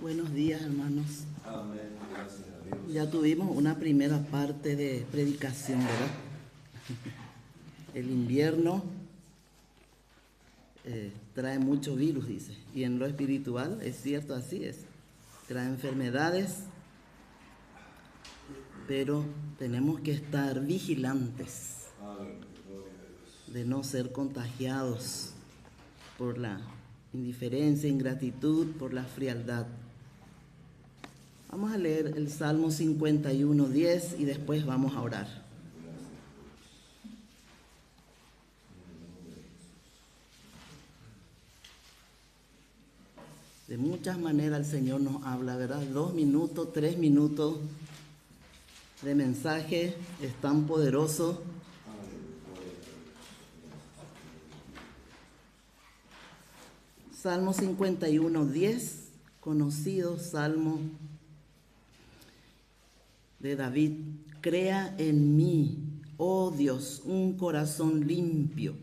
Buenos días, hermanos. Amén, gracias a Dios. Ya tuvimos una primera parte de predicación, ¿verdad? El invierno trae mucho virus, dice. Y en lo espiritual, es cierto, así es. Trae enfermedades, pero tenemos que estar vigilantes de no ser contagiados por la indiferencia, ingratitud, por la frialdad. Vamos a leer el Salmo 51:10 y después vamos a orar. De muchas maneras el Señor nos habla, ¿verdad? 2 minutos, 3 minutos de mensaje, es tan poderoso. Salmo 51:10, conocido Salmo de David. Crea en mí, oh Dios, un corazón limpio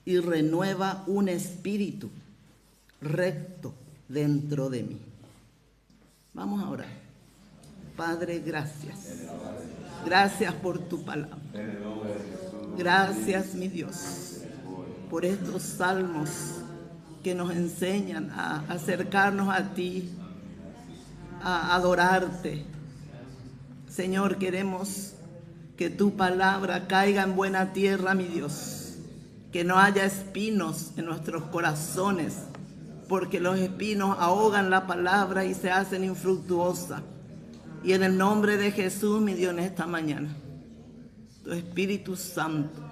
y renueva un espíritu recto dentro de mí. Vamos a orar. Padre, gracias. Gracias por tu palabra. Gracias, mi Dios, por estos salmos que nos enseñan a acercarnos a ti, a adorarte. Señor, queremos que tu palabra caiga en buena tierra, mi Dios, que no haya espinos en nuestros corazones, porque los espinos ahogan la palabra y se hacen infructuosa. Y en el nombre de Jesús, mi Dios, en esta mañana, tu Espíritu Santo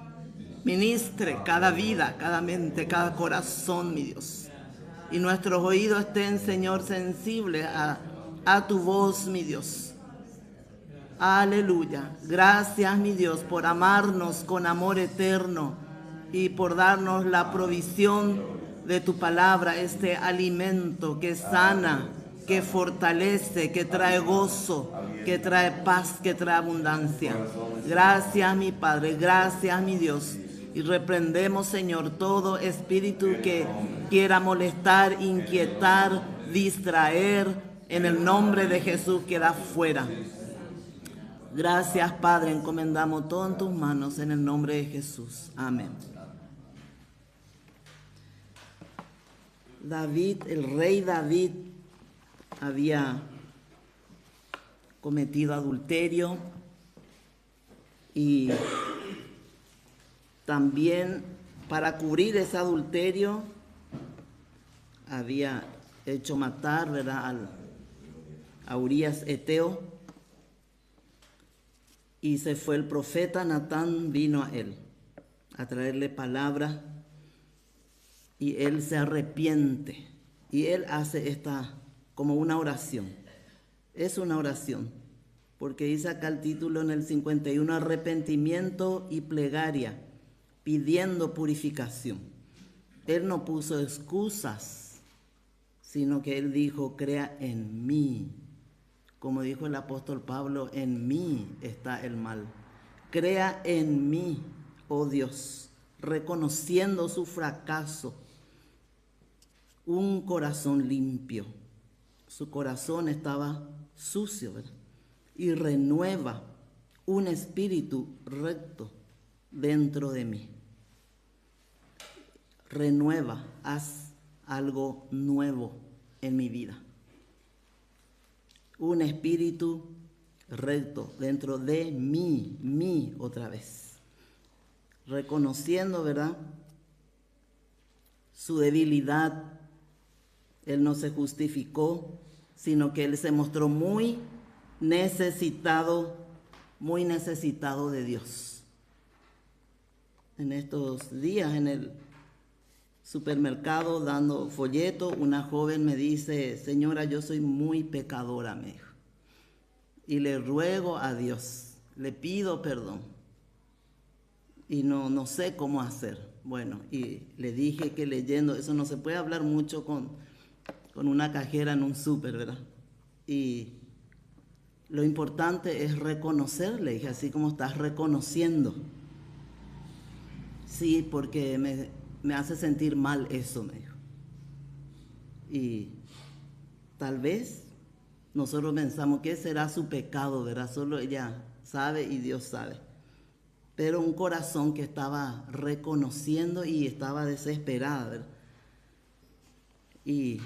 ministre cada vida, cada mente, cada corazón, mi Dios. Y nuestros oídos estén, Señor, sensibles a tu voz, mi Dios. Aleluya. Gracias, mi Dios, por amarnos con amor eterno y por darnos la provisión de tu palabra, este alimento que sana, que fortalece, que trae gozo, que trae paz, que trae abundancia. Gracias, mi Padre, gracias, mi Dios. Y reprendemos, Señor, todo espíritu que quiera molestar, inquietar, distraer. En el nombre de Jesús, queda fuera. Gracias, Padre, encomendamos todo en tus manos en el nombre de Jesús. Amén. David, el rey David, había cometido adulterio y también para cubrir ese adulterio había hecho matar, ¿verdad?, a Urías Eteo. Y se fue el profeta Natán, vino a él a traerle palabra y él se arrepiente y él hace esta como una oración. Es una oración porque dice acá el título en el 51, arrepentimiento y plegaria, pidiendo purificación. Él no puso excusas, sino que él dijo, crea en mí. Como dijo el apóstol Pablo, en mí está el mal. Crea en mí, oh Dios, reconociendo su fracaso, un corazón limpio. Su corazón estaba sucio, ¿verdad? Y renueva un espíritu recto dentro de mí. Renueva, haz algo nuevo en mi vida. Un espíritu recto dentro de mí otra vez. Reconociendo, ¿verdad?, su debilidad. Él no se justificó, sino que él se mostró muy necesitado de Dios. En estos días, en el supermercado dando folleto, una joven me dice, señora, yo soy muy pecadora, me dijo, y le ruego a Dios, le pido perdón y no sé cómo hacer. Bueno, y le dije que leyendo, eso no se puede hablar mucho con una cajera en un súper, ¿verdad? Y lo importante es reconocer, le dije, así como estás reconociendo. Sí, porque me hace sentir mal eso, me dijo. Y tal vez nosotros pensamos, ¿qué será su pecado? ¿Verdad? Solo ella sabe y Dios sabe. Pero un corazón que estaba reconociendo y estaba desesperada, ¿verdad? Y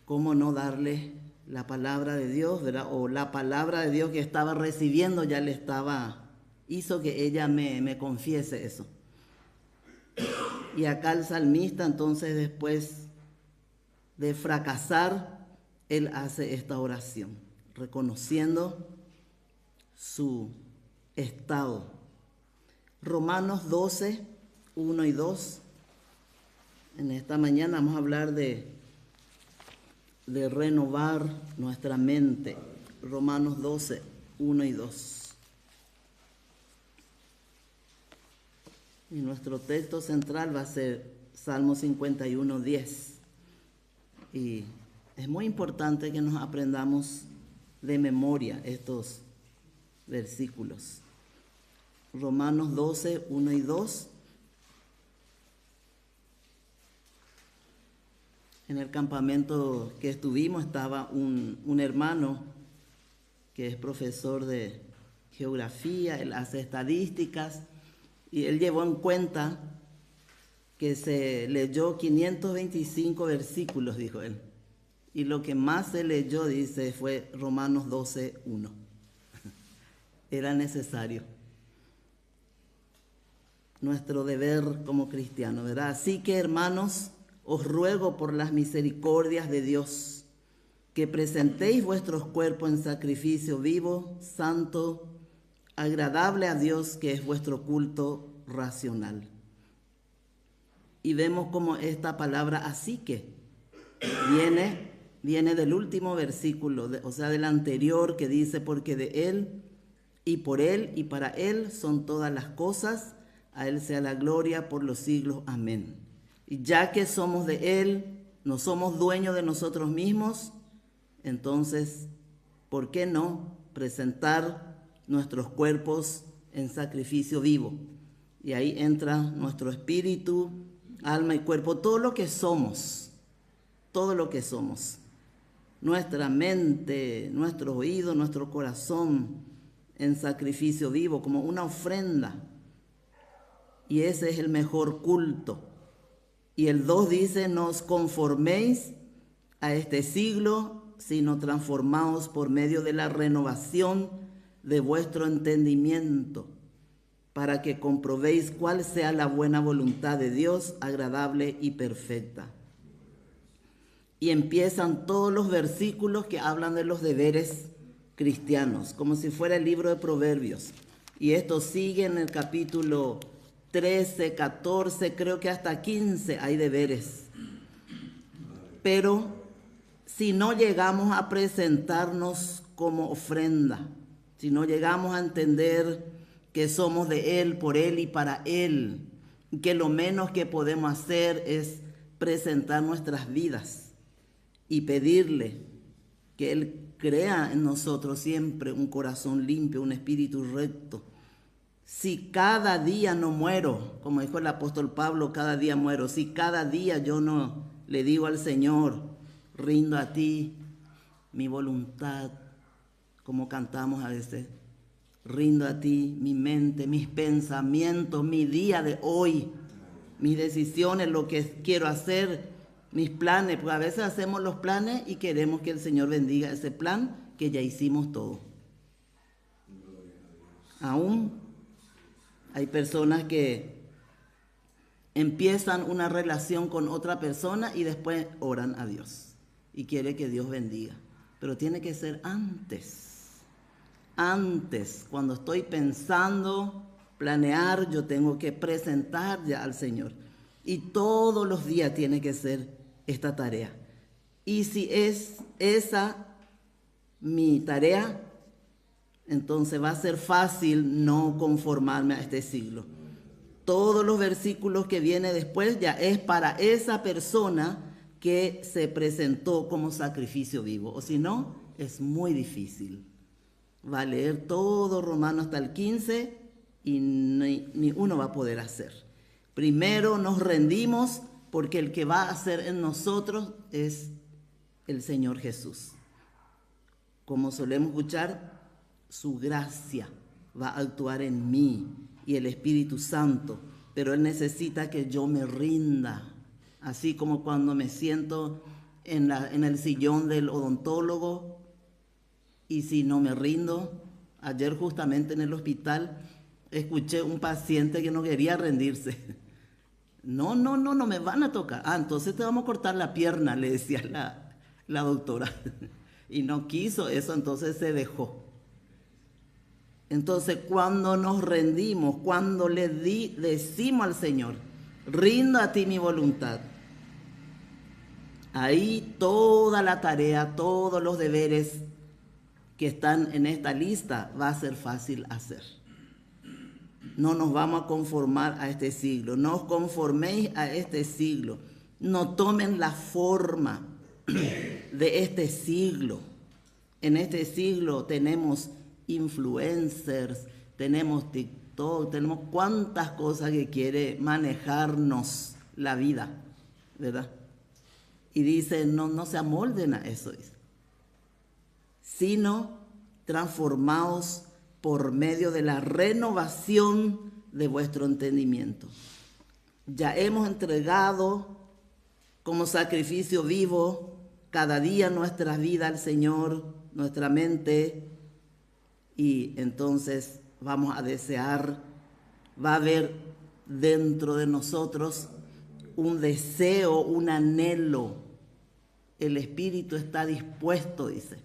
cómo no darle la palabra de Dios, ¿verdad? O la palabra de Dios que estaba recibiendo ya le hizo que ella me confiese eso. Y acá el salmista, entonces, después de fracasar, él hace esta oración, reconociendo su estado. Romanos 12, 1 y 2. En esta mañana vamos a hablar de renovar nuestra mente. Romanos 12, 1 y 2. Y nuestro texto central va a ser Salmo 51, 10. Y es muy importante que nos aprendamos de memoria estos versículos. Romanos 12, 1 y 2. En el campamento que estuvimos estaba un hermano que es profesor de geografía, él hace estadísticas y él llevó en cuenta que se leyó 525 versículos, dijo él. Y lo que más se leyó, dice, fue Romanos 12, 1. Era necesario. Nuestro deber como cristianos, ¿verdad? Así que, hermanos, os ruego por las misericordias de Dios que presentéis vuestros cuerpos en sacrificio vivo, santo, agradable a Dios, que es vuestro culto racional. Y vemos como esta palabra así que viene del último versículo, o sea, del anterior, que dice, porque de Él y por Él y para Él son todas las cosas, a Él sea la gloria por los siglos. Amén. Y ya que somos de Él, no somos dueños de nosotros mismos, entonces, ¿por qué no presentar nuestros cuerpos en sacrificio vivo? Y ahí entra nuestro espíritu, alma y cuerpo, todo lo que somos, nuestra mente, nuestros oídos, nuestro corazón en sacrificio vivo, como una ofrenda. Y ese es el mejor culto. Y el 2 dice, no os conforméis a este siglo, sino transformaos por medio de la renovación de vuestro entendimiento, para que comprobéis cuál sea la buena voluntad de Dios, agradable y perfecta. Y empiezan todos los versículos que hablan de los deberes cristianos, como si fuera el libro de Proverbios. Y esto sigue en el capítulo 13, 14, creo que hasta 15 hay deberes. Pero si no llegamos a presentarnos como ofrenda, si no llegamos a entender que somos de Él, por Él y para Él, que lo menos que podemos hacer es presentar nuestras vidas y pedirle que Él crea en nosotros siempre un corazón limpio, un espíritu recto. Si cada día no muero, como dijo el apóstol Pablo, cada día muero. Si cada día yo no le digo al Señor, rindo a ti mi voluntad, como cantamos a veces, rindo a ti mi mente, mis pensamientos, mi día de hoy, mis decisiones, lo que quiero hacer, mis planes, porque a veces hacemos los planes y queremos que el Señor bendiga ese plan que ya hicimos todo. Aún hay personas que empiezan una relación con otra persona y después oran a Dios y quiere que Dios bendiga. Pero tiene que ser antes, cuando estoy pensando, planear, yo tengo que presentar ya al Señor. Y todos los días tiene que ser esta tarea. Y si es esa mi tarea, entonces va a ser fácil no conformarme a este siglo. Todos los versículos que vienen después ya es para esa persona que se presentó como sacrificio vivo. O si no, es muy difícil. Va a leer todo Romanos hasta el 15 y ni uno va a poder hacer. Primero nos rendimos porque el que va a hacer en nosotros es el Señor Jesús. como solemos escuchar, su gracia va a actuar en mí y el Espíritu Santo, pero Él necesita que yo me rinda, así como cuando me siento en el sillón del odontólogo y si no me rindo. Ayer justamente en el hospital escuché un paciente que no quería rendirse. No me van a tocar. Entonces te vamos a cortar la pierna, le decía la doctora. Y no quiso eso, entonces se dejó. Entonces cuando nos rendimos, cuando le decimos al Señor, rindo a ti mi voluntad, ahí toda la tarea, todos los deberes que están en esta lista va a ser fácil hacer. No nos vamos a conformar a este siglo, no os conforméis a este siglo, no tomen la forma de este siglo. En este siglo tenemos influencers, tenemos TikTok, tenemos cuantas cosas que quiere manejarnos la vida, ¿verdad? Y dice, no se amolden a eso, dice, sino transformaos por medio de la renovación de vuestro entendimiento. Ya hemos entregado como sacrificio vivo cada día nuestra vida al Señor, nuestra mente, y entonces vamos a desear, va a haber dentro de nosotros un deseo, un anhelo. El espíritu está dispuesto, dice,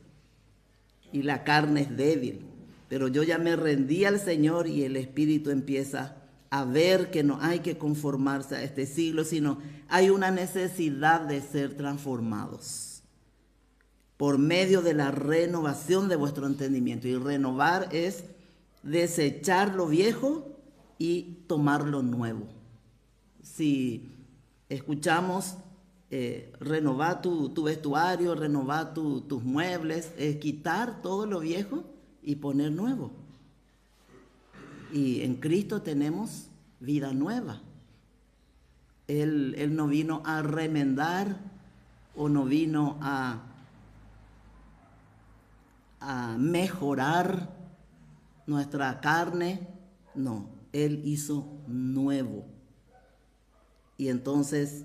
y la carne es débil. Pero yo ya me rendí al Señor y el espíritu empieza a ver que no hay que conformarse a este siglo, sino hay una necesidad de ser transformados por medio de la renovación de vuestro entendimiento. Y renovar es desechar lo viejo y tomar lo nuevo. Si escuchamos renovar tu vestuario, renovar tus muebles, es quitar todo lo viejo y poner nuevo. Y en Cristo tenemos vida nueva. Él no vino a remendar o no vino a mejorar nuestra carne. No, Él hizo nuevo. Y entonces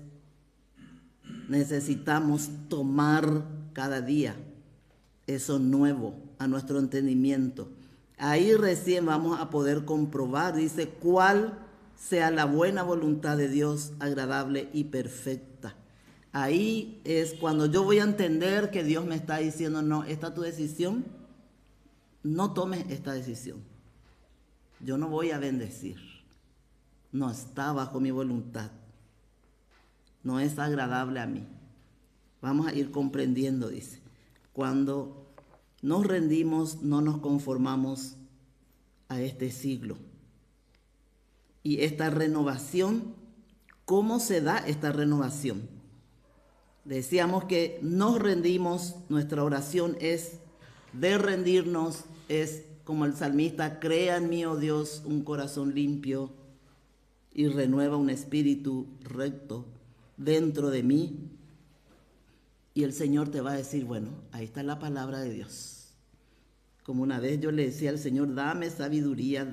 necesitamos tomar cada día eso nuevo a nuestro entendimiento. Ahí recién vamos a poder comprobar, dice, cuál sea la buena voluntad de Dios, agradable y perfecta. Ahí es cuando yo voy a entender que Dios me está diciendo, no, esta es tu decisión, no tomes esta decisión. Yo no voy a bendecir, no está bajo mi voluntad, no es agradable a mí. Vamos a ir comprendiendo, dice, cuando nos rendimos, no nos conformamos a este siglo. Y esta renovación, ¿cómo se da esta renovación? Decíamos que nos rendimos, nuestra oración es de rendirnos, es como el salmista, crea en mí, oh Dios, un corazón limpio y renueva un espíritu recto dentro de mí. Y el Señor te va a decir, bueno, ahí está la palabra de Dios. Como una vez yo le decía al Señor, dame sabiduría,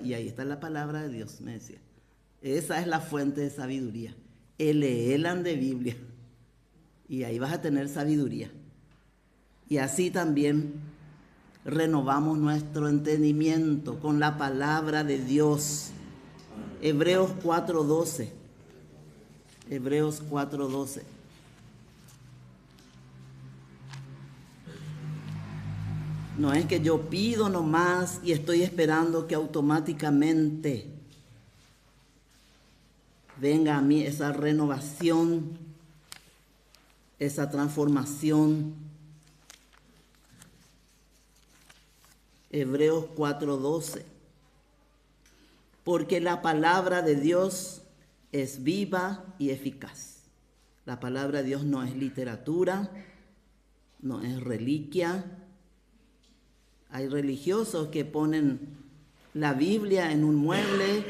y ahí está la palabra de Dios, me decía. Esa es la fuente de sabiduría. El Elan de Biblia. Y ahí vas a tener sabiduría. Y así también renovamos nuestro entendimiento con la palabra de Dios. Hebreos 4:12. Hebreos 4:12. No es que yo pido nomás y estoy esperando que automáticamente venga a mí esa renovación, esa transformación. Hebreos 4:12. Porque la palabra de Dios es viva y eficaz. La palabra de Dios no es literatura, no es reliquia. Hay religiosos que ponen la Biblia en un mueble,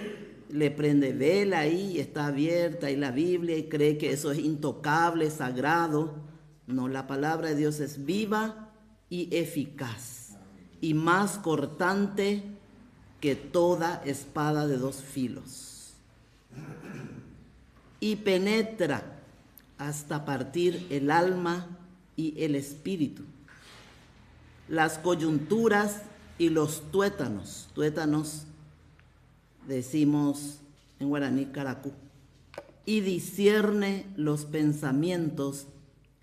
le prende vela ahí y está abierta y la Biblia y cree que eso es intocable, sagrado. No, la palabra de Dios es viva y eficaz, y más cortante que toda espada de dos filos, y penetra hasta partir el alma y el espíritu, las coyunturas y los tuétanos. Tuétanos decimos en guaraní caracú. Y discierne los pensamientos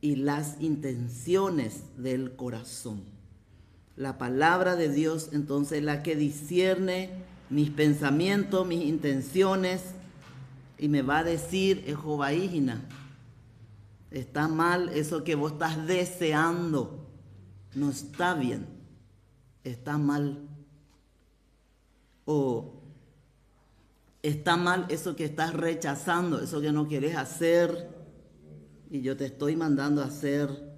y las intenciones del corazón. La palabra de Dios, entonces, la que discierne mis pensamientos, mis intenciones, y me va a decir, Jehová Hígina, está mal eso que vos estás deseando, no está bien, está mal. O está mal eso que estás rechazando, eso que no quieres hacer, y yo te estoy mandando a hacer.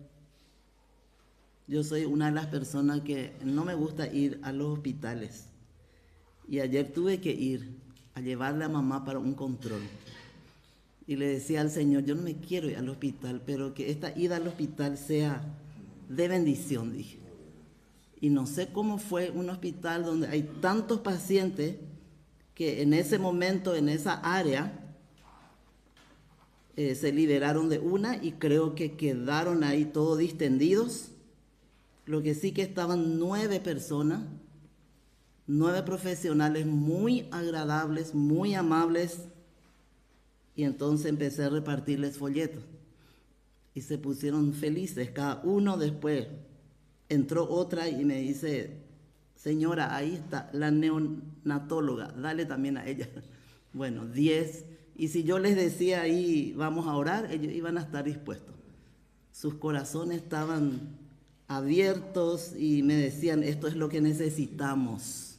Yo soy una de las personas que no me gusta ir a los hospitales. Y ayer tuve que ir a llevarle a mamá para un control. Y le decía al Señor, yo no me quiero ir al hospital, pero que esta ida al hospital sea de bendición, dije. Y no sé cómo fue un hospital donde hay tantos pacientes que en ese momento, en esa área, se liberaron de una y creo que quedaron ahí todos distendidos. Lo que sí que estaban 9 personas, 9 profesionales muy agradables, muy amables, y entonces empecé a repartirles folletos y se pusieron felices cada uno. Después entró otra y me dice, señora, ahí está la neonatóloga, dale también a ella. Bueno, 10, y si yo les decía ahí vamos a orar, ellos iban a estar dispuestos. Sus corazones estaban abiertos y me decían, esto es lo que necesitamos.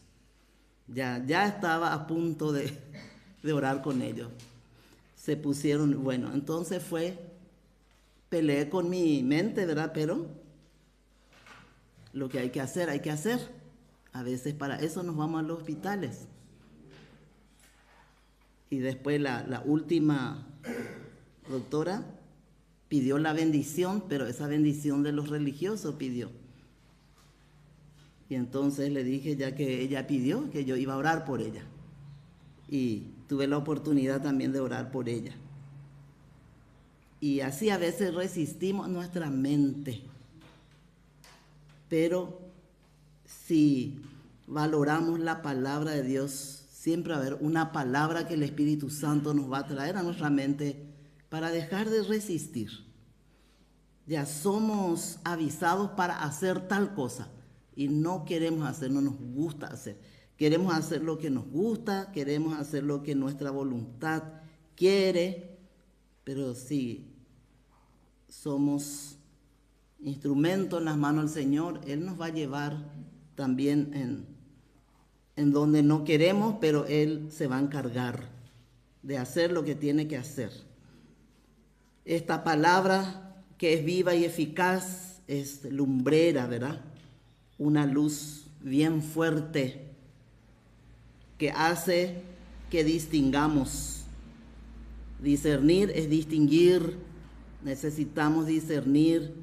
Ya estaba a punto de orar con ellos. Se pusieron, bueno, entonces peleé con mi mente, ¿verdad? Pero lo que hay que hacer, hay que hacer. A veces para eso nos vamos a los hospitales. Y después la última doctora pidió la bendición, pero esa bendición de los religiosos pidió. Y entonces le dije, ya que ella pidió, que yo iba a orar por ella. Y tuve la oportunidad también de orar por ella. Y así a veces resistimos nuestra mente. Pero si valoramos la palabra de Dios, siempre va a haber una palabra que el Espíritu Santo nos va a traer a nuestra mente para dejar de resistir. Ya somos avisados para hacer tal cosa y no queremos hacer, no nos gusta hacer. Queremos hacer lo que nos gusta, queremos hacer lo que nuestra voluntad quiere, pero si somos instrumentos en las manos del Señor, Él nos va a llevar también en donde no queremos, pero Él se va a encargar de hacer lo que tiene que hacer. Esta palabra que es viva y eficaz es lumbrera, ¿verdad? Una luz bien fuerte que hace que distingamos. Discernir es distinguir. Necesitamos discernir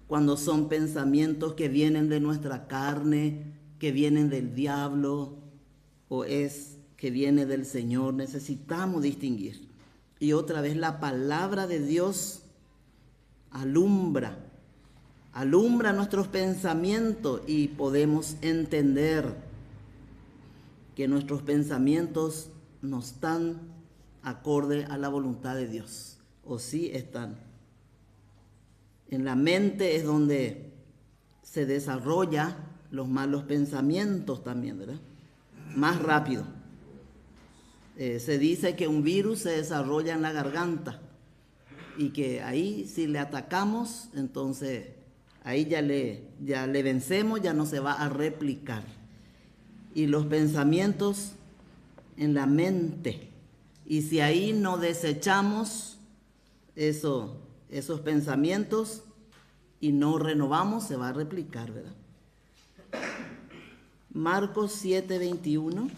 cuando son pensamientos que vienen de nuestra carne, que vienen del diablo, o es que viene del Señor. Necesitamos distinguir. Y otra vez la palabra de Dios alumbra nuestros pensamientos y podemos entender que nuestros pensamientos no están acorde a la voluntad de Dios, o sí están. En la mente es donde se desarrolla los malos pensamientos también, ¿verdad? Más rápido. Se dice que un virus se desarrolla en la garganta y que ahí si le atacamos, entonces ahí ya le vencemos, ya no se va a replicar. Y los pensamientos en la mente. Y si ahí no desechamos esos pensamientos y no renovamos, se va a replicar, ¿verdad? Marcos 7:21.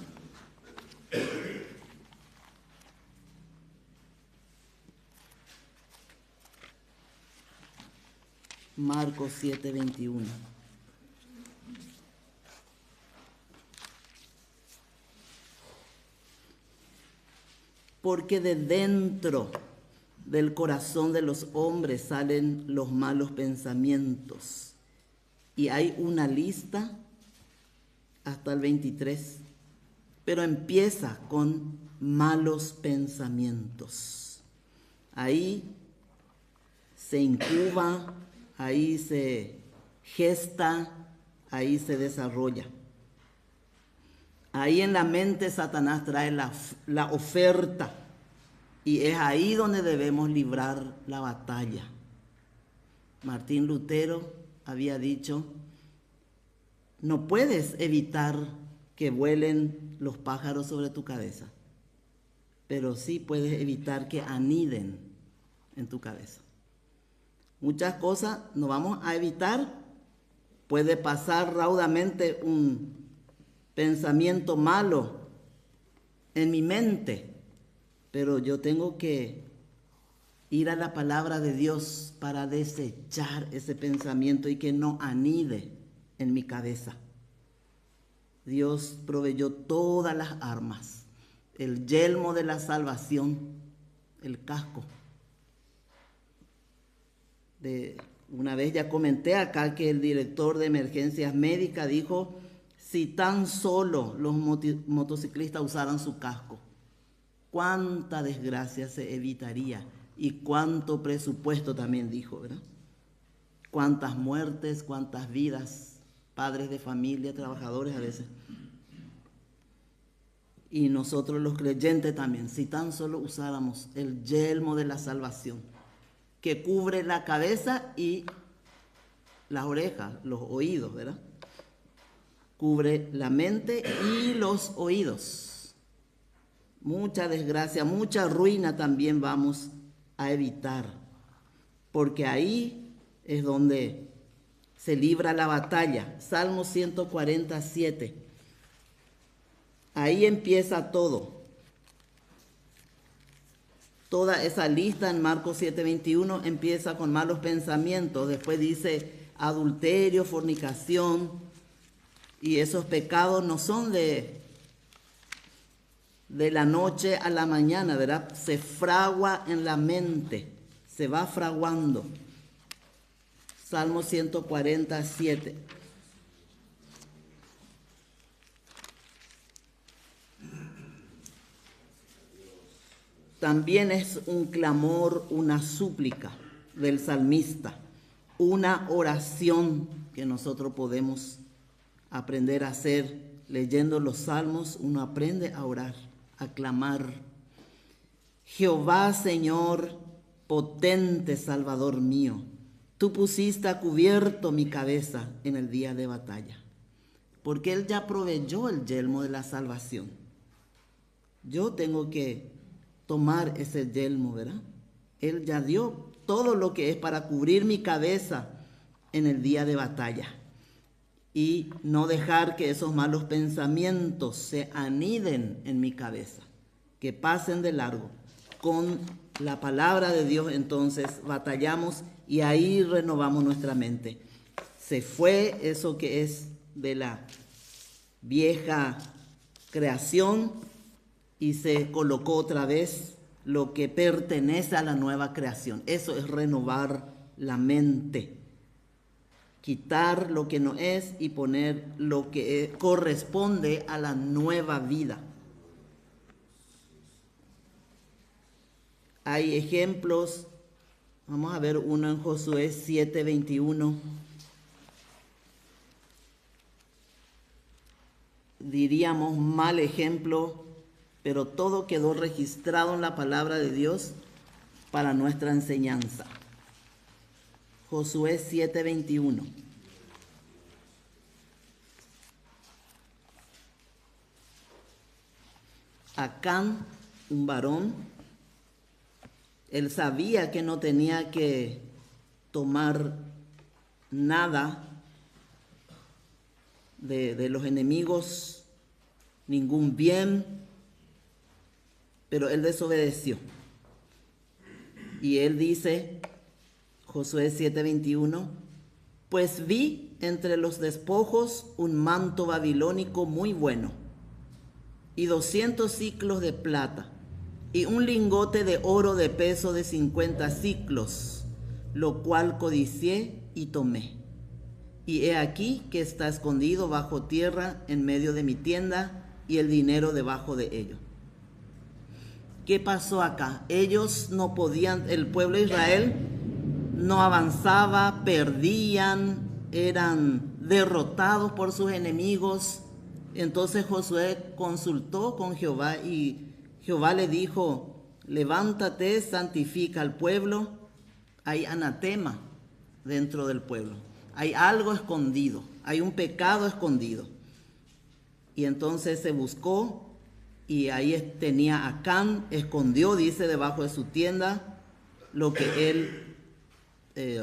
Marcos 7:21. porque de dentro del corazón de los hombres salen los malos pensamientos. Y hay una lista hasta el 23, pero empieza con malos pensamientos. Ahí se incuba, ahí se gesta, ahí se desarrolla. Ahí en la mente Satanás trae la oferta y es ahí donde debemos librar la batalla. Martín Lutero había dicho, no puedes evitar que vuelen los pájaros sobre tu cabeza, pero sí puedes evitar que aniden en tu cabeza. Muchas cosas no vamos a evitar. Puede pasar raudamente un pensamiento malo en mi mente, pero yo tengo que ir a la palabra de Dios para desechar ese pensamiento y que no anide en mi cabeza. Dios proveyó todas las armas, el yelmo de la salvación, el casco. Una vez ya comenté acá que el director de emergencias médicas dijo, si tan solo los motociclistas usaran su casco, cuánta desgracia se evitaría y cuánto presupuesto también dijo, ¿verdad? Cuántas muertes, cuántas vidas, padres de familia, trabajadores a veces. Y nosotros los creyentes también, si tan solo usáramos el yelmo de la salvación, que cubre la cabeza y las orejas, los oídos, ¿verdad? Cubre la mente y los oídos. Mucha desgracia, mucha ruina también vamos a evitar, porque ahí es donde se libra la batalla. Salmo 147. Ahí empieza todo. Toda esa lista en Marcos 7:21 empieza con malos pensamientos, después dice adulterio, fornicación, y esos pecados no son de la noche a la mañana, ¿verdad? Se fragua en la mente, se va fraguando. Salmo 147. También es un clamor, una súplica del salmista, una oración que nosotros podemos aprender a hacer. Leyendo los salmos, uno aprende a orar, a clamar. Jehová, Señor, potente Salvador mío, tú pusiste a cubierto mi cabeza en el día de batalla, porque Él ya proveyó el yelmo de la salvación. Yo tengo que tomar ese yelmo, ¿verdad? Él ya dio todo lo que es para cubrir mi cabeza en el día de batalla y no dejar que esos malos pensamientos se aniden en mi cabeza, que pasen de largo. Con la palabra de Dios entonces batallamos y ahí renovamos nuestra mente. Se fue eso que es de la vieja creación y se colocó otra vez lo que pertenece a la nueva creación. Eso es renovar la mente. Quitar lo que no es y poner lo que corresponde a la nueva vida. Hay ejemplos. Vamos a ver uno en Josué 7:21. Diríamos mal ejemplo, pero todo quedó registrado en la palabra de Dios para nuestra enseñanza. Josué 7:21. Acán, un varón, él sabía que no tenía que tomar nada de los enemigos, ningún bien, pero él desobedeció. Y él dice, Josué 7:21, pues vi entre los despojos un manto babilónico muy bueno y 200 siclos de plata y un lingote de oro de peso de 50 siclos, lo cual codicié y tomé. Y he aquí que está escondido bajo tierra en medio de mi tienda, y el dinero debajo de ello. ¿Qué pasó acá? Ellos no podían, el pueblo de Israel no avanzaba, perdían, eran derrotados por sus enemigos. Entonces Josué consultó con Jehová y Jehová le dijo: levántate, santifica al pueblo. Hay anatema dentro del pueblo, hay algo escondido, hay un pecado escondido. Y entonces se buscó, y ahí tenía a Acán, escondió, dice, debajo de su tienda lo que él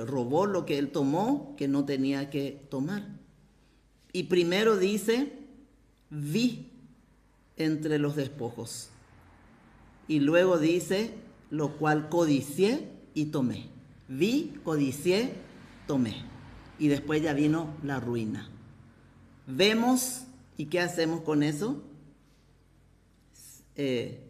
robó, lo que él tomó, que no tenía que tomar. Y primero dice: vi entre los despojos. Y luego dice: lo cual codicié y tomé. Vi, codicié, tomé. Y después ya vino la ruina. Vemos, ¿y qué hacemos con eso?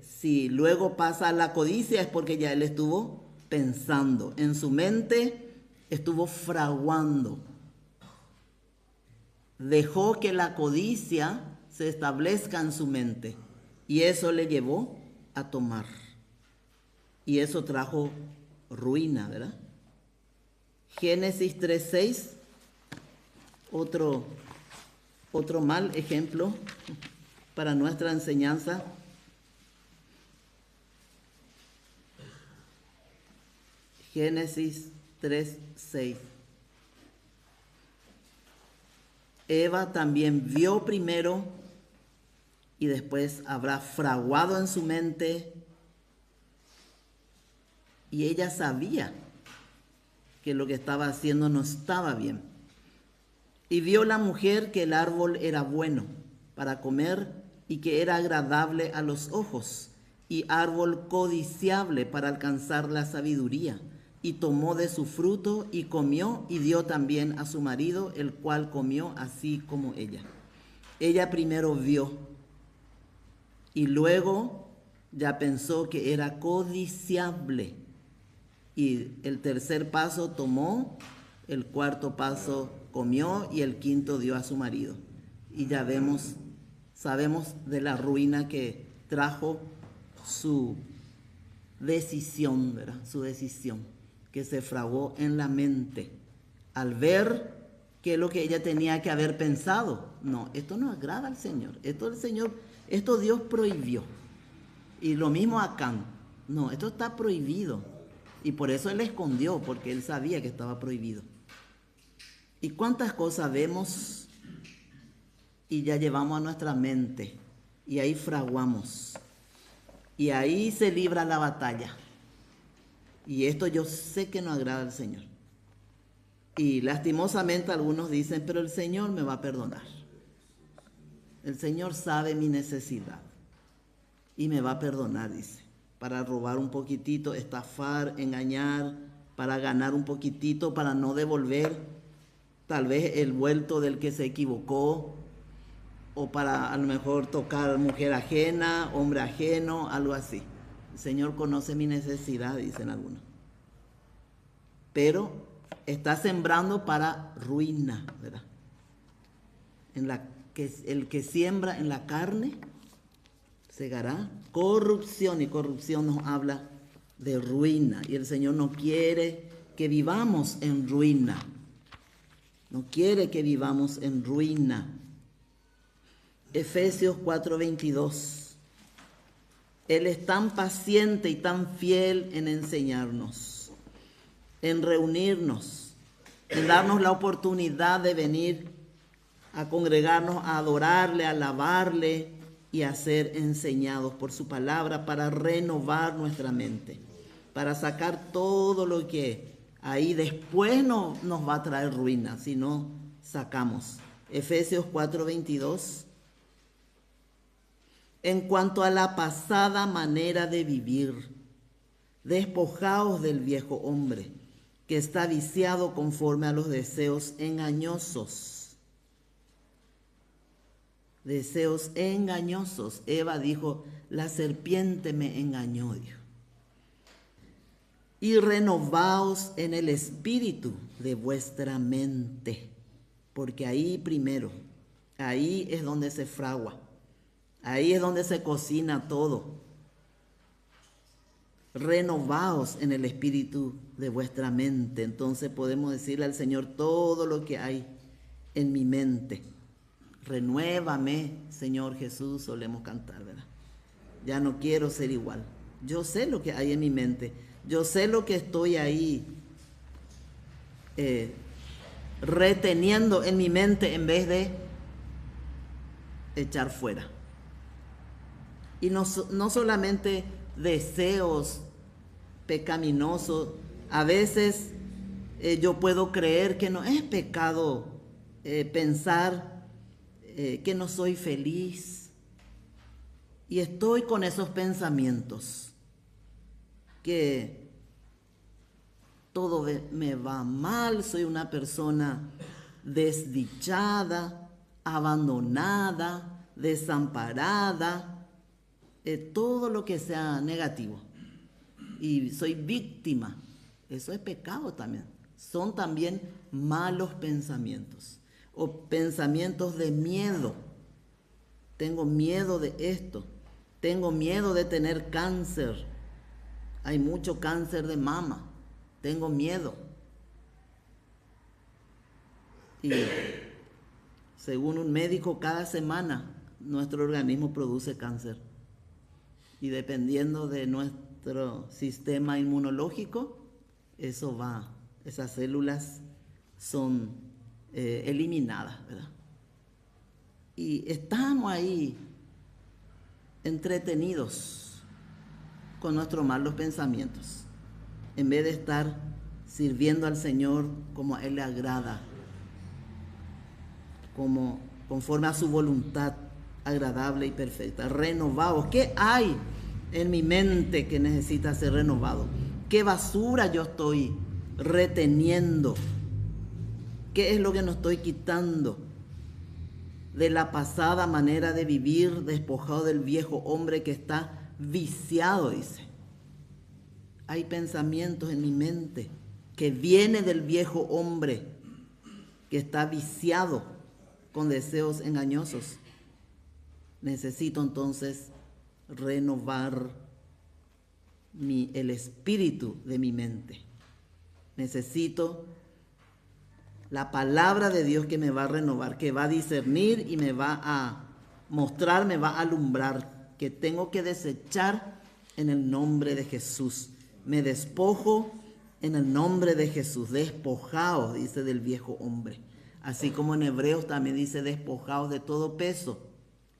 Si luego pasa la codicia, es porque ya él estuvo pensando, en su mente estuvo fraguando. Dejó que la codicia se establezca en su mente, y eso le llevó a tomar. Y eso trajo ruina, ¿verdad? Génesis 3:6, otro mal ejemplo para nuestra enseñanza. Génesis 3:6. Eva también vio primero y después habrá fraguado en su mente, y ella sabía que lo que estaba haciendo no estaba bien. Y vio la mujer que el árbol era bueno para comer y que era agradable a los ojos, y árbol codiciable para alcanzar la sabiduría. Y tomó de su fruto y comió, y dio también a su marido, el cual comió así como ella. Ella primero vio y luego ya pensó que era codiciable. Y el tercer paso tomó, el cuarto paso comió, y el quinto dio a su marido. Y ya sabemos de la ruina que trajo su decisión, ¿verdad? Su decisión, que se fraguó en la mente al ver que lo que ella tenía que haber pensado: no, esto no agrada al Señor, esto Dios prohibió. Y lo mismo a Acán: no, esto está prohibido. Y por eso él escondió, porque él sabía que estaba prohibido. ¿Y cuántas cosas vemos y ya llevamos a nuestra mente, y ahí fraguamos, y ahí se libra la batalla? Y esto yo sé que no agrada al Señor. Y lastimosamente algunos dicen: pero el Señor me va a perdonar. El Señor sabe mi necesidad y me va a perdonar, dice. Para robar un poquitito, estafar, engañar, para ganar un poquitito, para no devolver tal vez el vuelto del que se equivocó, o para a lo mejor tocar mujer ajena, hombre ajeno, algo así. El Señor conoce mi necesidad, dicen algunos. Pero está sembrando para ruina, ¿verdad? El que siembra en la carne segará corrupción, y corrupción nos habla de ruina. Y el Señor no quiere que vivamos en ruina. No quiere que vivamos en ruina. Efesios 4:22. Él es tan paciente y tan fiel en enseñarnos, en reunirnos, en darnos la oportunidad de venir a congregarnos, a adorarle, a alabarle y a ser enseñados por su palabra, para renovar nuestra mente, para sacar todo lo que ahí después nos va a traer ruina si no sacamos. Efesios 4:22. En cuanto a la pasada manera de vivir, despojaos del viejo hombre, que está viciado conforme a los deseos engañosos. Deseos engañosos. Eva dijo, la serpiente me engañó, dijo. Y renovaos en el espíritu de vuestra mente, porque ahí primero, ahí es donde se fragua, ahí es donde se cocina todo. Renovaos en el espíritu de vuestra mente. Entonces podemos decirle al Señor todo lo que hay en mi mente. Renuévame, Señor Jesús, solemos cantar, ¿verdad? Ya no quiero ser igual. Yo sé lo que hay en mi mente. Yo sé lo que estoy ahí reteniendo en mi mente en vez de echar fuera. Y no solamente deseos pecaminosos. A veces yo puedo creer que no es pecado pensar que no soy feliz. Y estoy con esos pensamientos, que todo me va mal, soy una persona desdichada, abandonada, desamparada, todo lo que sea negativo. Y soy víctima. Eso es pecado también. Son también malos pensamientos o pensamientos de miedo. Tengo miedo de esto. Tengo miedo de tener cáncer. Hay mucho cáncer de mama. Tengo miedo. Y según un médico, cada semana nuestro organismo produce cáncer. Y dependiendo de nuestro sistema inmunológico, eso va, esas células son eliminadas, ¿verdad? Y estamos ahí entretenidos con nuestros malos pensamientos, en vez de estar sirviendo al Señor como a Él le agrada, como conforme a su voluntad agradable y perfecta. Renovados. ¿Qué hay en mi mente que necesita ser renovado? ¿Qué basura yo estoy reteniendo? ¿Qué es lo que no estoy quitando de la pasada manera de vivir, despojado del viejo hombre que está viciado, dice? Hay pensamientos en mi mente que vienen del viejo hombre que está viciado con deseos engañosos. Necesito entonces renovar el espíritu de mi mente. Necesito la palabra de Dios que me va a renovar, que va a discernir y me va a mostrar, me va a alumbrar, que tengo que desechar en el nombre de Jesús. Me despojo en el nombre de Jesús. Despojaos, dice, del viejo hombre. Así como en Hebreos también dice, despojaos de todo peso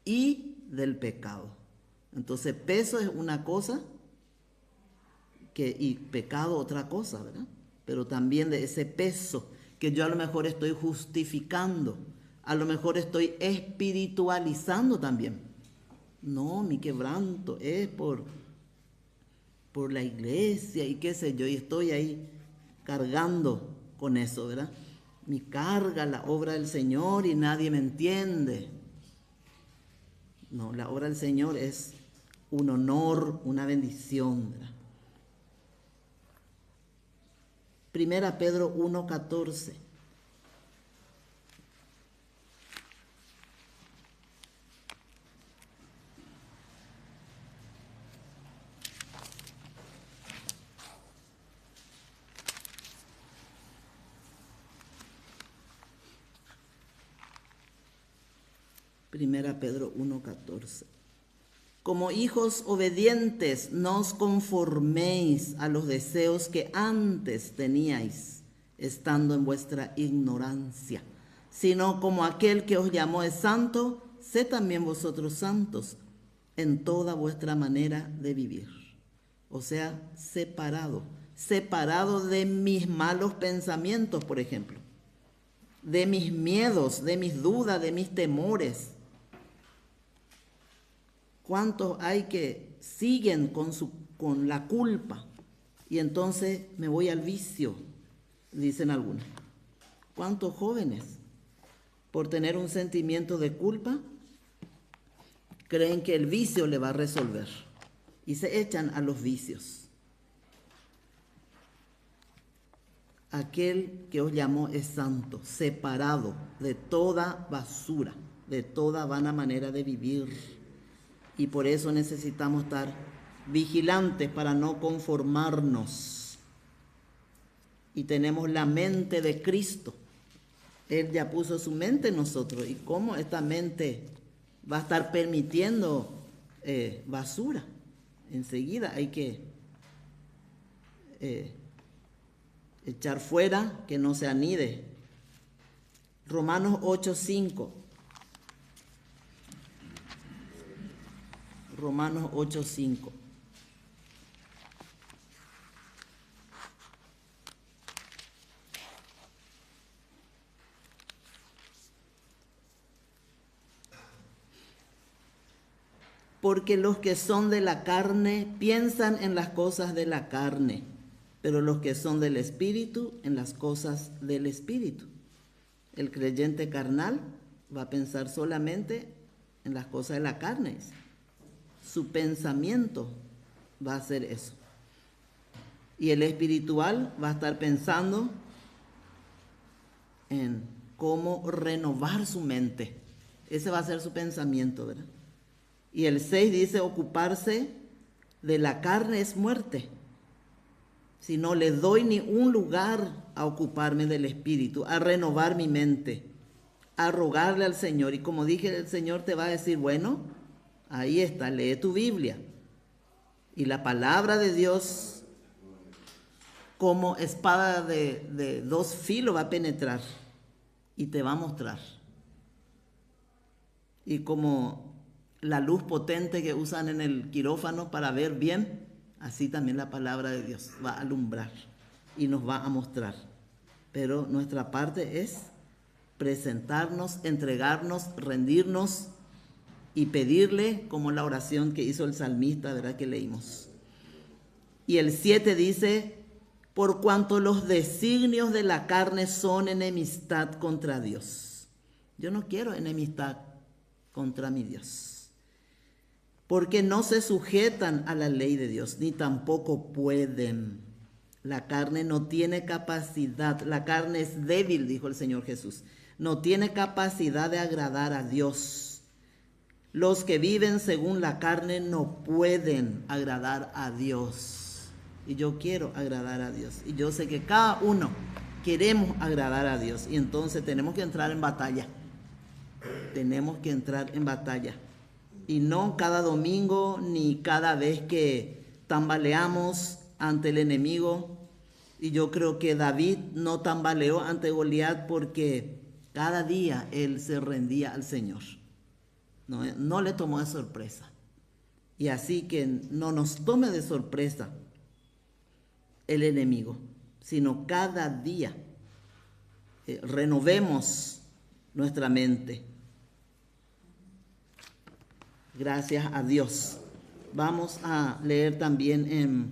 y del pecado. Entonces, peso es una cosa y pecado otra cosa, ¿verdad? Pero también de ese peso que yo a lo mejor estoy justificando, a lo mejor estoy espiritualizando también. No, mi quebranto es por la iglesia y qué sé yo, y estoy ahí cargando con eso, ¿verdad? Mi carga, la obra del Señor, y nadie me entiende. No, la obra del Señor es un honor, una bendición, ¿verdad? Primera Pedro 1:14. Primera Pedro 1:14. Como hijos obedientes, no os conforméis a los deseos que antes teníais, estando en vuestra ignorancia, sino como aquel que os llamó es santo, sed también vosotros santos en toda vuestra manera de vivir. O sea, separado de mis malos pensamientos, por ejemplo, de mis miedos, de mis dudas, de mis temores. ¿Cuántos hay que siguen con la culpa? Y entonces me voy al vicio, dicen algunos. ¿Cuántos jóvenes, por tener un sentimiento de culpa, creen que el vicio le va a resolver y se echan a los vicios. Aquel que os llamó es santo, separado de toda basura, de toda vana manera de vivir. Y por eso necesitamos estar vigilantes para no conformarnos. Y tenemos la mente de Cristo. Él ya puso su mente en nosotros. ¿Y cómo esta mente va a estar permitiendo basura? Enseguida hay que echar fuera, que no se anide. Romanos 8:5. Romanos 8:5. Porque los que son de la carne piensan en las cosas de la carne, pero los que son del Espíritu en las cosas del Espíritu. El creyente carnal va a pensar solamente en las cosas de la carne. Su pensamiento va a ser eso. Y el espiritual va a estar pensando en cómo renovar su mente. Ese va a ser su pensamiento, ¿verdad? Y el 6 dice, ocuparse de la carne es muerte. Si no le doy ni un lugar a ocuparme del espíritu, a renovar mi mente, a rogarle al Señor. Y como dije, el Señor te va a decir, bueno, ahí está, lee tu Biblia. Y la palabra de Dios, como espada de dos filos, va a penetrar y te va a mostrar. Y como la luz potente que usan en el quirófano para ver bien, así también la palabra de Dios va a alumbrar y nos va a mostrar. Pero nuestra parte es presentarnos, entregarnos, rendirnos y pedirle, como la oración que hizo el salmista, ¿verdad? Que leímos. Y el 7 dice, por cuanto los designios de la carne son enemistad contra Dios. Yo no quiero enemistad contra mi Dios. Porque no se sujetan a la ley de Dios, ni tampoco pueden. La carne no tiene capacidad, la carne es débil, dijo el Señor Jesús. No tiene capacidad de agradar a Dios. Los que viven según la carne no pueden agradar a Dios. Y yo quiero agradar a Dios. Y yo sé que cada uno queremos agradar a Dios. Y entonces tenemos que entrar en batalla. Tenemos que entrar en batalla. Y no cada domingo ni cada vez que tambaleamos ante el enemigo. Y yo creo que David no tambaleó ante Goliat porque cada día él se rendía al Señor. No le tomó de sorpresa. Y así que no nos tome de sorpresa el enemigo, sino cada día renovemos nuestra mente. Gracias a Dios. Vamos a leer también en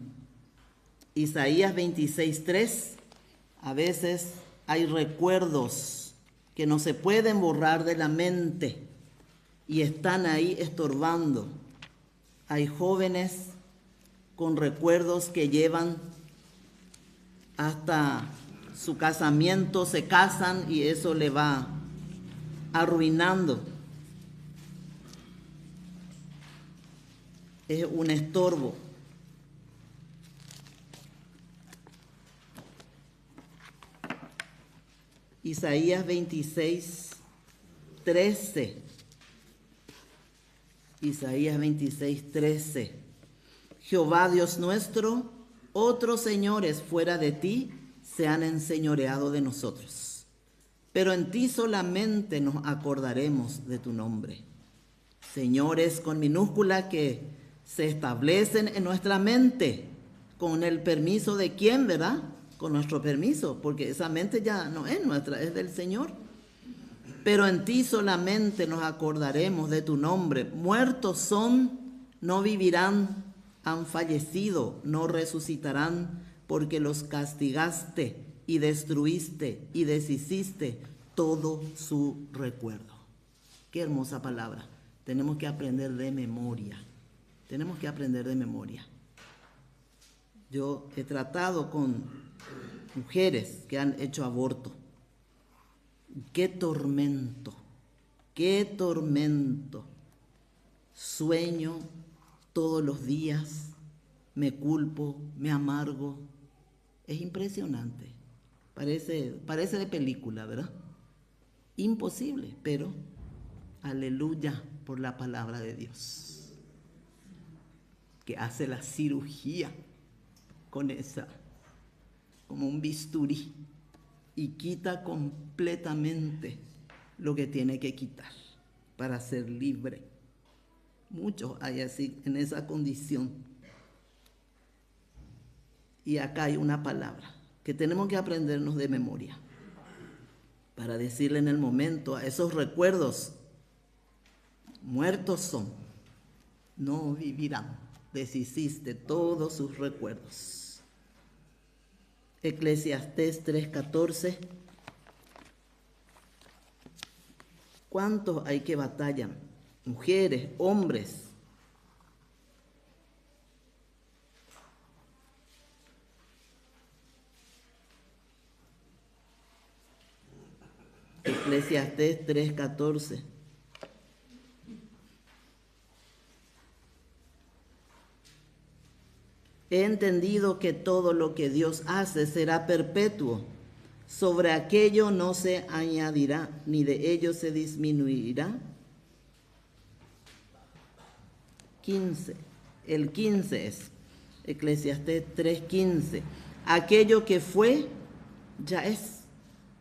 Isaías 26:3. A veces hay recuerdos que no se pueden borrar de la mente y están ahí estorbando. Hay jóvenes con recuerdos que llevan hasta su casamiento, se casan y eso le va arruinando. Es un estorbo. Isaías 26:13. Isaías 26:13. Jehová Dios nuestro, otros señores fuera de ti se han enseñoreado de nosotros, pero en ti solamente nos acordaremos de tu nombre. Señores con minúscula que se establecen en nuestra mente, con el permiso de quién, ¿verdad? Con nuestro permiso, porque esa mente ya no es nuestra, es del Señor. Pero en ti solamente nos acordaremos de tu nombre. Muertos son, no vivirán, han fallecido, no resucitarán, porque los castigaste y destruiste y deshiciste todo su recuerdo. Qué hermosa palabra. tenemos que aprender de memoria. Tenemos que aprender de memoria. Yo he tratado con mujeres que han hecho aborto. ¡Qué tormento! ¡Qué tormento! Sueño todos los días, me culpo, me amargo. Es impresionante. Parece de película, ¿verdad? Imposible, pero aleluya por la palabra de Dios, que hace la cirugía con esa, como un bisturí, y quita completamente lo que tiene que quitar para ser libre. Muchos hay así, en esa condición. Y acá hay una palabra que tenemos que aprendernos de memoria para decirle en el momento a esos recuerdos: muertos son, no vivirán, deshiciste todos sus recuerdos. Eclesiastés 3:14. ¿Cuántos hay que batallan? Mujeres, hombres. Eclesiastés 3:14. He entendido que todo lo que Dios hace será perpetuo. Sobre aquello no se añadirá, ni de ello se disminuirá. 15. El 15 es Eclesiastés 3:15. Aquello que fue, ya es.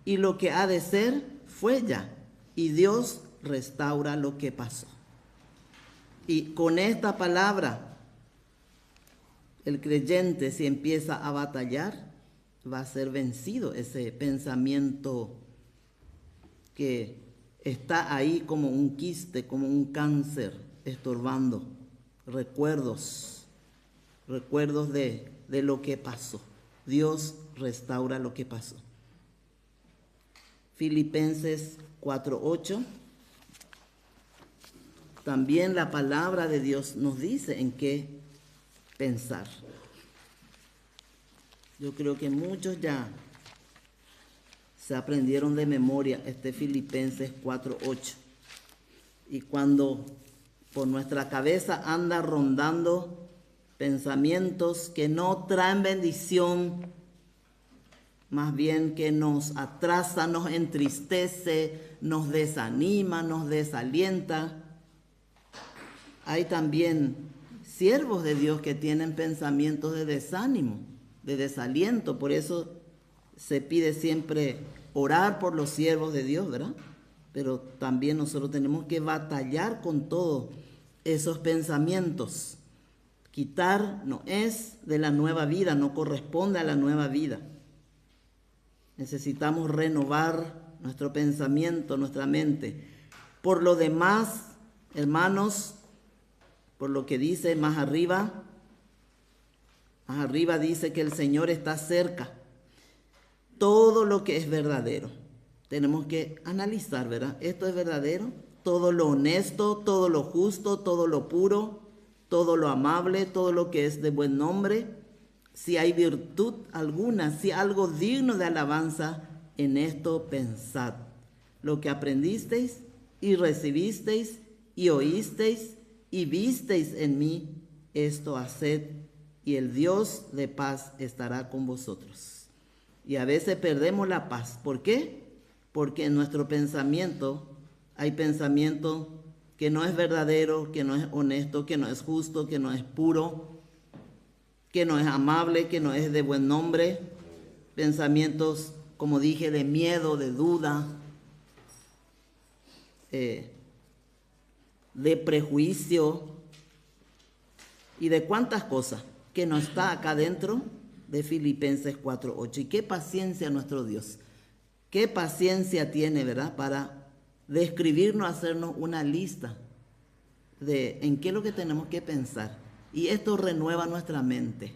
Y lo que ha de ser, fue ya. Y Dios restaura lo que pasó. Y con esta palabra, el creyente, si empieza a batallar, va a ser vencido ese pensamiento que está ahí como un quiste, como un cáncer, estorbando recuerdos de lo que pasó. Dios restaura lo que pasó. Filipenses 4:8. También la palabra de Dios nos dice en qué pensar. Yo creo que muchos ya se aprendieron de memoria este Filipenses 4:8. Y cuando por nuestra cabeza anda rondando pensamientos que no traen bendición, más bien que nos atrasa, nos entristece, nos desanima, nos desalienta. Hay también siervos de Dios que tienen pensamientos de desánimo, de desaliento. Por eso se pide siempre orar por los siervos de Dios, ¿verdad? Pero también nosotros tenemos que batallar con todos esos pensamientos. Quitar no es de la nueva vida, no corresponde a la nueva vida. Necesitamos renovar nuestro pensamiento, nuestra mente. Por lo demás, hermanos, por lo que dice más arriba dice que el Señor está cerca. Todo lo que es verdadero, tenemos que analizar, ¿verdad? Esto es verdadero, todo lo honesto, todo lo justo, todo lo puro, todo lo amable, todo lo que es de buen nombre. Si hay virtud alguna, si algo digno de alabanza, en esto pensad. Lo que aprendisteis y recibisteis y oísteis y visteis en mí, esto haced, y el Dios de paz estará con vosotros. Y a veces perdemos la paz. ¿Por qué? Porque en nuestro pensamiento hay pensamiento que no es verdadero, que no es honesto, que no es justo, que no es puro, que no es amable, que no es de buen nombre. Pensamientos, como dije, de miedo, de duda, de prejuicio y de cuántas cosas que no está acá dentro de Filipenses 4:8. Y qué paciencia nuestro Dios, qué paciencia tiene, ¿verdad?, para describirnos, hacernos una lista de en qué es lo que tenemos que pensar. Y esto renueva nuestra mente.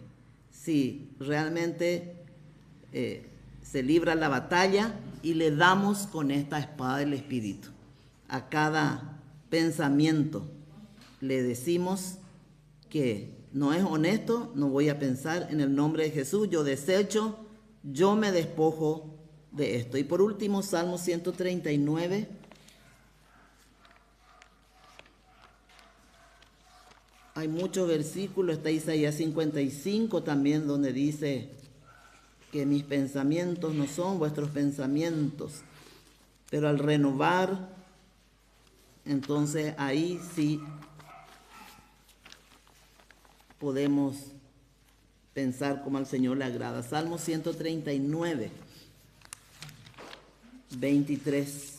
Si realmente se libra la batalla y le damos con esta espada del Espíritu a cada pensamiento le decimos que no es honesto, no voy a pensar en el nombre de Jesús, yo desecho, yo me despojo de esto. Y por último, Salmo 139. Hay muchos versículos, está Isaías 55 también, donde dice que mis pensamientos no son vuestros pensamientos, pero al renovar, entonces ahí sí podemos pensar como al Señor le agrada. Salmo 139, 23.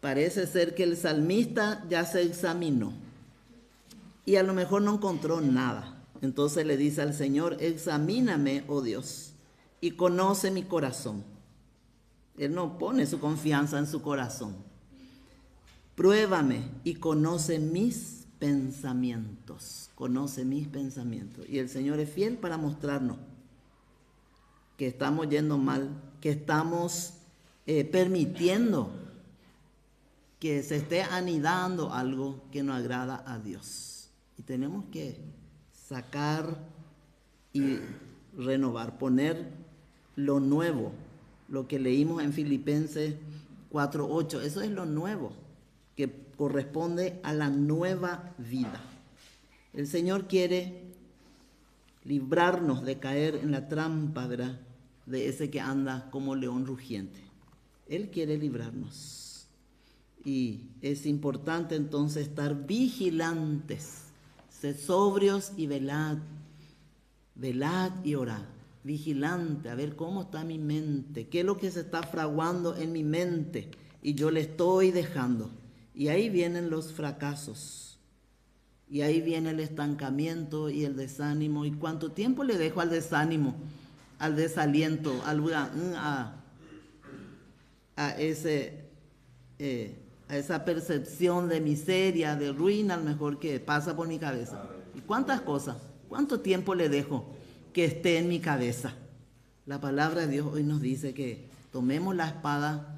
Parece ser que el salmista ya se examinó y a lo mejor no encontró nada. Entonces le dice al Señor, examíname, oh Dios, y conoce mi corazón. Él no pone su confianza en su corazón. Pruébame y conoce mis pensamientos. Conoce mis pensamientos. Y el Señor es fiel para mostrarnos que estamos yendo mal, que estamos permitiendo que se esté anidando algo que no agrada a Dios. Y tenemos que sacar y renovar, poner lo nuevo, lo que leímos en Filipenses 4:8. Eso es lo nuevo, que corresponde a la nueva vida. El Señor quiere librarnos de caer en la trampa, ¿verdad?, de ese que anda como león rugiente. Él quiere librarnos. Y es importante entonces estar vigilantes, ser sobrios y velad y orad, vigilante, a ver cómo está mi mente, qué es lo que se está fraguando en mi mente y yo le estoy dejando. Y ahí vienen los fracasos, y ahí viene el estancamiento y el desánimo. ¿Y cuánto tiempo le dejo al desánimo, al desaliento, a esa percepción de miseria, de ruina, a lo mejor que pasa por mi cabeza? ¿Y cuántas cosas? ¿Cuánto tiempo le dejo que esté en mi cabeza? La palabra de Dios hoy nos dice que tomemos la espada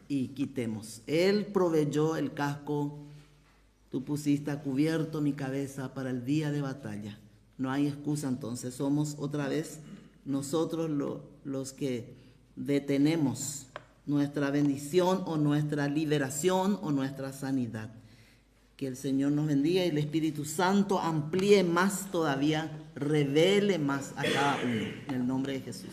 y quitemos. Él proveyó el casco, tú pusiste a cubierto mi cabeza para el día de batalla. No hay excusa entonces, somos otra vez nosotros los que detenemos nuestra bendición o nuestra liberación o nuestra sanidad. Que el Señor nos bendiga y el Espíritu Santo amplíe más todavía, revele más a cada uno, en el nombre de Jesús.